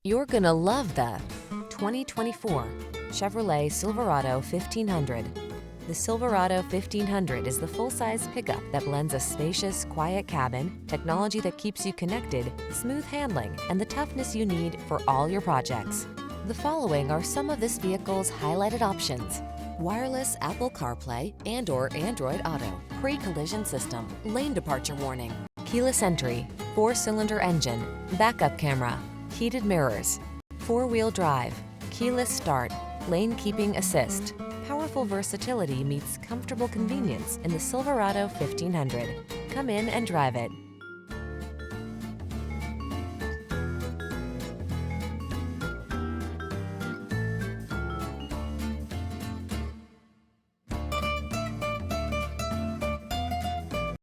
You're gonna love the 2024 Chevrolet Silverado 1500. The Silverado 1500 is the full-size pickup that blends a spacious, quiet cabin, technology that keeps you connected, smooth handling, and the toughness you need for all your projects. The following are some of this vehicle's highlighted options: wireless Apple CarPlay and/or Android Auto, pre-collision system, lane departure warning, keyless entry, 4-cylinder engine, backup camera, heated mirrors, 4-wheel drive, keyless start, lane keeping assist. Powerful versatility meets comfortable convenience in the Silverado 1500. Come in and drive it.